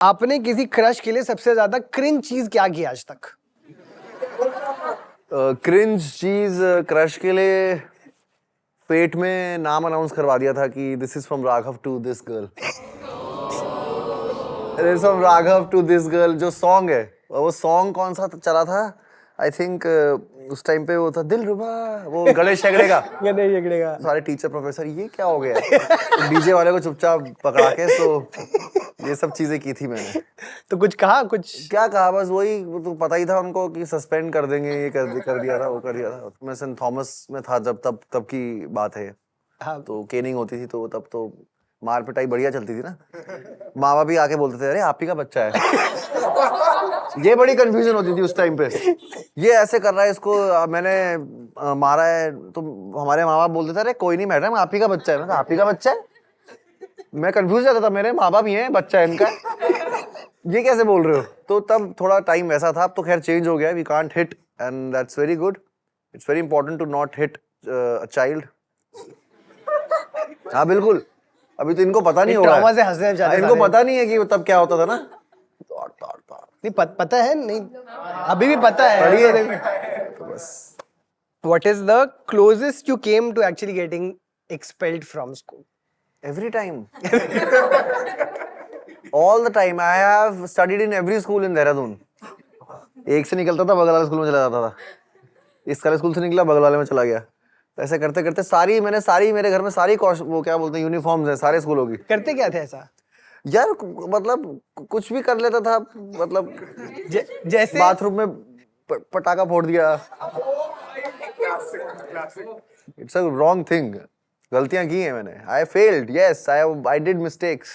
आपने किसी क्रश के लिए सबसे ज्यादा क्रिंज चीज क्या की आज तक? क्रिंज चीज क्रश के लिए पेट में नाम अनाउंस करवा दिया था कि this is from Raghav to this girl, this is from Raghav to this girl. जो सॉन्ग है वो सॉन्ग कौन सा चला था? आई थिंक उस टाइम पे वो था दिलरुबा, वो गणेश हेगड़े का। गणेश हेगड़े का। सारे टीचर प्रोफेसर ये क्या हो गया, तो डीजे वाले को चुपचाप पकड़ा के, तो ये सब चीजें की थी मैंने। तो कुछ कहा? कुछ क्या कहा, बस वही, वो तो पता ही था उनको कि सस्पेंड कर देंगे, ये कर दिया था, वो कर दिया था। मैं सेंट थॉमस में था जब, तब की बात है। हाँ। तो केनिंग होती थी, तो तब तो मार पिटाई बढ़िया चलती थी ना। माँ बाप भी आके बोलते थे अरे आप ही का बच्चा है। ये बड़ी कंफ्यूजन होती थी उस टाइम पे, ये ऐसे कर रहा है, इसको मैंने मारा है। तो हमारे माँ बाप बोलते थे अरे कोई नहीं मैडम, आप ही का बच्चा है। मैं आप ही का बच्चा है, मैं कंफ्यूज जाता था, मेरे माँ बाप ही हैं, बच्चा है इनका, ये कैसे बोल रहे हो? तो तब थोड़ा टाइम वैसा था। अब तो खैर चेंज हो गया, we can't hit and that's very good. It's very important to not hit a child. हाँ बिल्कुल, अभी तो इनको पता नहीं होगा, ट्रॉमा से हंसने जाते इनको पता नहीं है कि वो तब क्या होता था ना। नहीं पता है, नहीं अभी भी पता है। तो बस What is the closest you came to actually getting expelled from school? every time, all the time. I have studied in every school in Dehradun. एक से निकलता था बगल वाले स्कूल में चला जाता था, इस वाले स्कूल से निकला बगल वाले में चला गया। ऐसे करते करते सारी मेरे घर में सारी वो क्या बोलते हैं यूनिफॉर्म्स हैं सारे स्कूलों की। करते क्या थे ऐसा यार? मतलब कुछ भी कर लेता था, मतलब जैसे बाथरूम में पटाखा फोड़ दिया। इट्स अ रॉन्ग थिंग, गलतियां की हैं मैंने। I failed, yes, I did mistakes,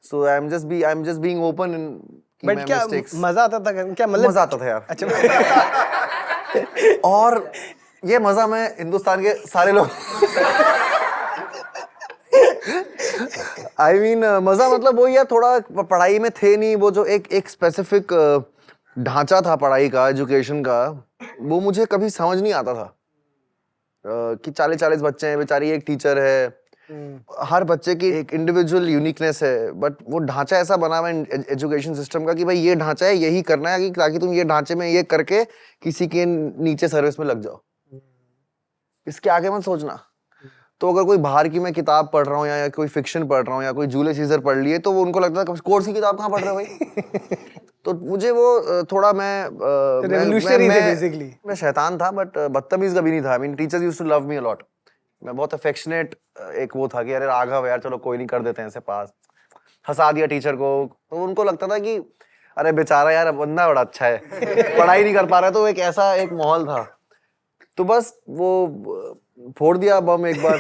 so I am just being open in. But क्या मजा आता था? क्या मतलब मजा आता था यार। अच्छा। और ये मजा मैं हिंदुस्तान के सारे लोग आई मीन मजा मतलब वही है, थोड़ा पढ़ाई में थे नहीं, वो जो एक स्पेसिफिक ढांचा था पढ़ाई का, एजुकेशन का, वो मुझे कभी समझ नहीं आता था। कि 40 बच्चे हैं, बेचारी एक टीचर है, हर बच्चे की एक इंडिविजुअल यूनिकनेस है, बट वो ढांचा ऐसा बना हुआ है एजुकेशन सिस्टम का कि भाई ये ढांचा है, यही करना है, ताकि तुम ये ढांचे में ये करके किसी के नीचे सर्विस में लग जाओ, इसके आगे मत सोचना। तो अगर कोई बाहर की मैं किताब पढ़ रहा हूँ या कोई फिक्शन पढ़ रहा हूँ या कोई जूलियस सीजर पढ़ लिए, तो वो उनको लगता था कोर्स की किताब कहाँ पढ़ रहे हो भाई। तो मुझे वो थोड़ा मैं शैतान था, बट बदतमीज कभी नहीं था। I mean teachers used to love me a lot. मैं बहुत अफेक्शनेट एक वो था कि अरे राघव यार चलो कोई नहीं, कर देते हैं ऐसे पास, हंसा दिया टीचर को। तो उनको लगता था कि अरे बेचारा यार बंदा बड़ा अच्छा है, पढ़ाई नहीं कर पा रहा। तो एक ऐसा एक माहौल था, तो बस वो फोड़ दिया बम एक बार।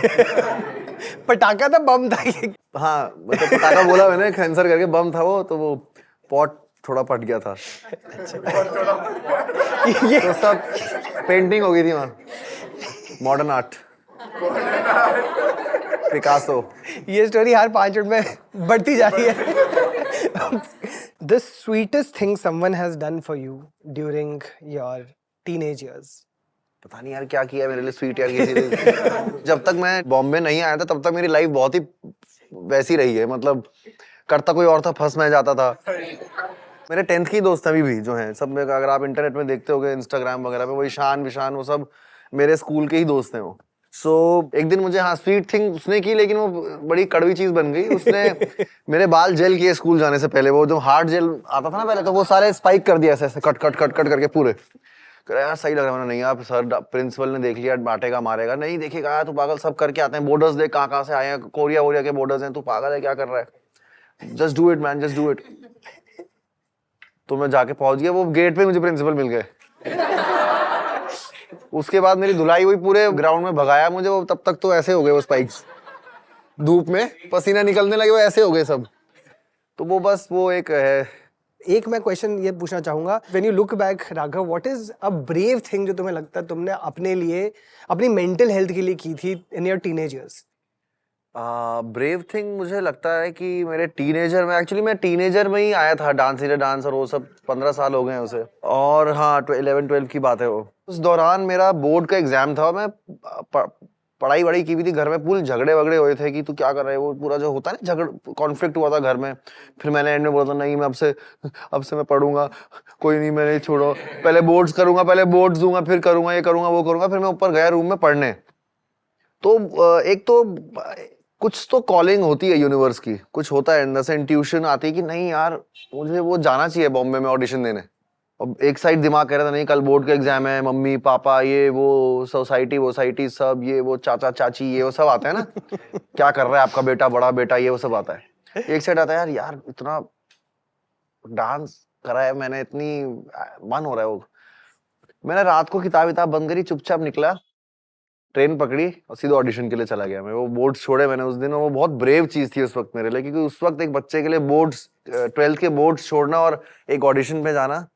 पटाखा था, बम था ये? हाँ मतलब पटाखा बोला मैंने, कैंसर करके बम था वो, तो वो पॉट थोड़ा फट गया था। तो सब पेंटिंग हो गई थी वहाँ, मॉडर्न आर्ट, पिकासो। ये स्टोरी हर 5 मिनट में बढ़ती जा रही है। The sweetest thing someone has done for you during your teenage years? पता नहीं यार क्या किया मेरे लिए स्वीट यार किसी ने। जब तक मैं बॉम्बे नहीं आया था तब तक मेरी लाइफ बहुत ही वैसी रही है, मतलब करता कोई और था, फंस मैं जाता था। मेरे 10th की दोस्त अभी भी जो हैं सब, अगर आप इंटरनेट में देखते होगे इंस्टाग्राम वगैरह पे, वो ईशान विशान वो सब मेरे स्कूल के ही दोस्त हैं वो। सो एक दिन मुझे, हाँ स्वीट थिंग उसने की, लेकिन वो बड़ी कड़वी चीज बन गई। उसने मेरे बाल जेल किए स्कूल जाने से पहले। वो जो हार्ड जेल आता था ना पहले, तो वो सारे स्पाइक कर दिया ऐसे कट करके पूरे। यार सही लग रहा है। नहीं आप सर प्रिंसिपल ने देख लिया, बांटेगा मारेगा। नहीं देखेगा यार तू पागल, सब करके आते हैं, बॉर्डर्स देख कहाँ से आए हैं, कोरिया वोरिया के बॉर्डर्स हैं, तू पागल है क्या कर रहा है, just do it man, just do it. तो मैं जाके पहुंच गया, वो गेट पे मुझे प्रिंसिपल मिल गए। उसके बाद मेरी धुलाई हुई, पूरे ग्राउंड में भगाया मुझे वो। तब तक तो ऐसे हो गए वो स्पाइक्स, धूप में पसीना निकलने लगे, वो ऐसे हो गए सब। तो वो बस वो एक है। एक मैं क्वेश्चन ये पूछना चाहूंगा, when you look back Raghav, what is a brave thing जो तुम्हें लगता है तुमने अपने लिए, अपनी मेंटल हेल्थ के लिए की थी in your teenage years? Brave thing मुझे लगता है कि मेरे टीनेजर में, एक्चुअली मैं टीनेजर में ही आया था, डांस इंडिया डांस और वो सब 15 साल हो गए हैं उसे। और हाँ 11-12 की बात है वो। उस दौरान मेरा बोर्ड का एग्जाम था, मैं पढ़ाई वढ़ाई की भी थी, घर में पूरे झगड़े वगड़े हुए थे कि तू क्या कर रहा है, वो पूरा जो होता है ना झगड़ कॉन्फ्लिक्ट हुआ था घर में। फिर मैंने एंड में बोला था नहीं मैं अब से मैं पढ़ूंगा, कोई नहीं मैं नहीं छोड़ो, पहले बोर्ड्स करूंगा, पहले बोर्ड्स दूंगा, फिर करूंगा ये करूंगा वो करूंगा। फिर मैं ऊपर गया रूम में पढ़ने, तो एक तो कुछ तो कॉलिंग होती है यूनिवर्स की, कुछ होता है अंदर से इंट्यूशन आती है कि नहीं यार मुझे वो जाना चाहिए बॉम्बे में ऑडिशन देने। अब एक साइड दिमाग कह रहा था नहीं कल बोर्ड का एग्जाम है, मम्मी पापा ये वो सोसाइटी सब ये वो चाचा चाची ये वो सब आता है ना क्या कर रहा है आपका बेटा, बड़ा बेटा, ये वो सब आता है। एक साइड आता है यार यार इतना डांस करा है मैंने, इतनी मन हो रहा है वो। मैंने रात को किताब बंद करी, चुपचाप निकला, ट्रेन पकड़ी और सीधे ऑडिशन के लिए चला गया। मैं वो बोर्ड्स छोड़े मैंने उस दिन, और वो बहुत ब्रेव चीज थी उस वक्त मेरे लिए, क्योंकि उस वक्त एक बच्चे के लिए बोर्ड्स 12th के बोर्ड्स छोड़ना और एक ऑडिशन पे जाना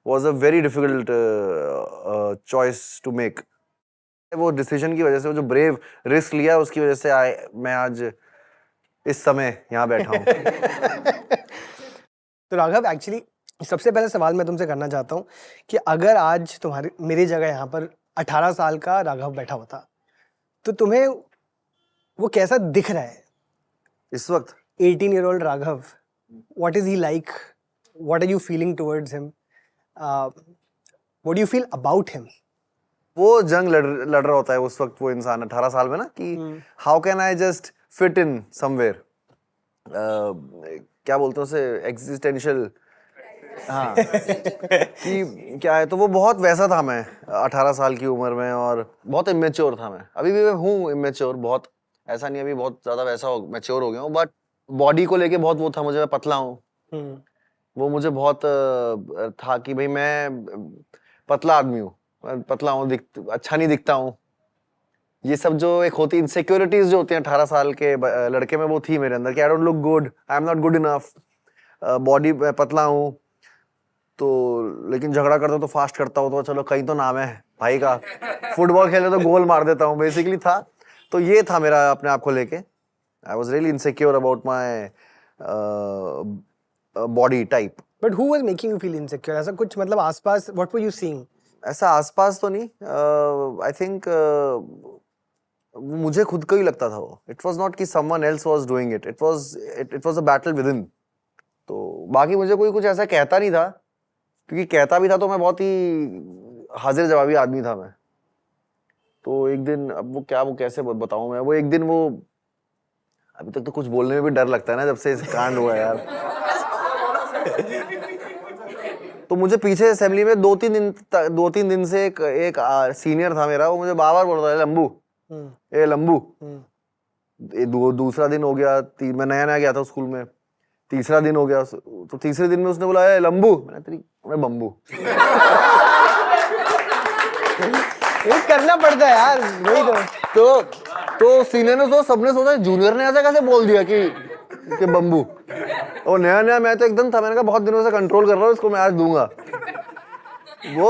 was a very difficult choice to make. वो डिसीजन की वजह से, वो जो ब्रेव रिस्क लिया उसकी वजह से मैं आज इस समय यहाँ बैठा हूँ। तो राघव, एक्चुअली सबसे पहले सवाल मैं तुमसे करना चाहता हूँ कि अगर आज तुम्हारी मेरी जगह यहाँ पर 18 साल का राघव बैठा होता तो तुम्हें वो कैसा दिख रहा है इस वक्त? 18-year-old Raghav, what is he like? What are you feeling towards him? What do you feel about him? वो जंग लड़ रहा होता है उस वक्त वो इंसान 18 साल में ना, कि how can I just fit in somewhere, क्या बोलते हैं उसे, एग्जिस्टेंशियल, हाँ कि क्या है। तो वो बहुत वैसा था मैं 18 साल की उम्र में, और बहुत इमेच्योर था मैं। अभी भी मैं हूँ इमेच्योर, बहुत ऐसा नहीं अभी बहुत ज्यादा वैसा मैच्योर हो गया हूँ, बट बॉडी को लेके बहुत वो था मुझे, मैं पतला हूँ। वो मुझे बहुत था कि भाई मैं पतला आदमी हूँ, पतला हूँ, अच्छा नहीं दिखता हूँ। ये सब जो एक होती इनसिक्योरिटीज जो होती हैं 18 साल के लड़के में, वो थी मेरे अंदर कि I don't look good, I am not good enough, body पतला हूँ तो, लेकिन झगड़ा करता हूँ तो फास्ट करता हूँ, तो चलो कहीं तो नाम है भाई का, फुटबॉल खेले तो गोल मार देता हूँ, बेसिकली था। तो ये था मेरा अपने आप को लेके, I was really insecure about my body type. But who was making you feel insecure? ऐसा कुछ मतलब आसपास, what were you seeing? ऐसा आसपास तो नहीं, आई थिंक मुझे खुद को ही लगता था वो। इट वॉज नॉट कि someone else was doing it, it was a battle with in. तो बाकी मुझे कोई कुछ ऐसा कहता नहीं था, क्योंकि कहता भी था तो मैं बहुत ही हाजिर जवाबी आदमी था मैं। तो एक दिन, अब वो कैसे बताऊं मैं, वो एक दिन वो, अभी तक तो कुछ बोलने में भी डर लगता है ना जब से कांड हुआ यार। तो मुझे पीछे असेंबली में 2-3 दिन से एक सीनियर था मेरा, वो मुझे बार-बार बोल रहा है लंबू, ए लंबू। दूसरा दिन हो गया, मैं नया गया था स्कूल में, तीसरा दिन हो गया, तो तीसरे दिन में उसने बोला ए लंबू, मैं बम्बू। ये करना पड़ता है यार, वही तो सीनियर ने तो सबने सोचा जूनियर ने ऐसा कैसे बोल दिया कि बम्बू। और नया मैं तो एकदम था, मैंने कहा बहुत दिनों से कंट्रोल कर रहा हूँ इसको, मैं आज दूंगा। वो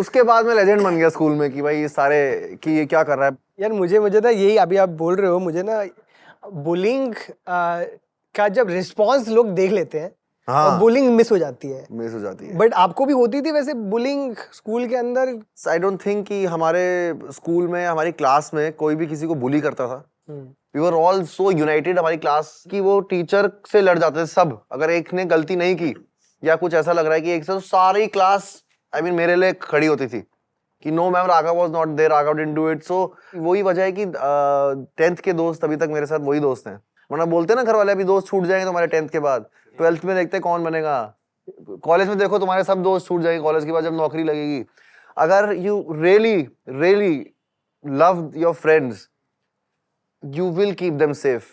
उसके बाद में लेजेंड बन गया स्कूल में कि भाई ये सारे कि ये क्या कर रहा है यार। मुझे ना यही अभी आप बोल रहे हो, मुझे ना बुलिंग का जब रिस्पॉन्स लोग देख लेते हैं, हाँ, और बुलिंग मिस हो जाती है। बट आपको भी होती थी वैसे बुलिंग स्कूल के अंदर? आई डोंट थिंक कि हमारे स्कूल में, हमारी क्लास में कोई भी किसी को बुली करता था। We were all so united हमारी क्लास की, वो टीचर से लड़ जाते थे सब। अगर एक ने गलती नहीं की या कुछ ऐसा लग रहा है कि एक से, तो सारी क्लास मेरे लिए खड़ी होती थी कि no ma'am, Raghav was not there, Raghav didn't do it. So वही वजह है कि 10th के दोस्त अभी तक मेरे साथ वही दोस्त हैं। वरना बोलते ना घर वाले अभी दोस्त छूट जाएंगे तुम्हारे 10th के बाद, 12th में देखते कौन बनेगा, कॉलेज में देखो तुम्हारे सब दोस्त छूट जाएंगे कॉलेज के बाद जब नौकरी लगेगी। अगर you really love your friends, you will keep them safe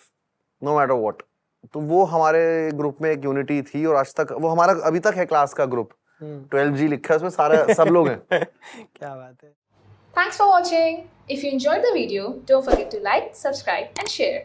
no matter what। तो वो हमारे ग्रुप में एक यूनिटी थी, और आज तक वो हमारा अभी तक है क्लास का ग्रुप। 12G लिखा है उसमें, सारे सब लोग हैं। क्या बात है। Thanks for watching. If you enjoyed the video, don't forget to like, subscribe and share.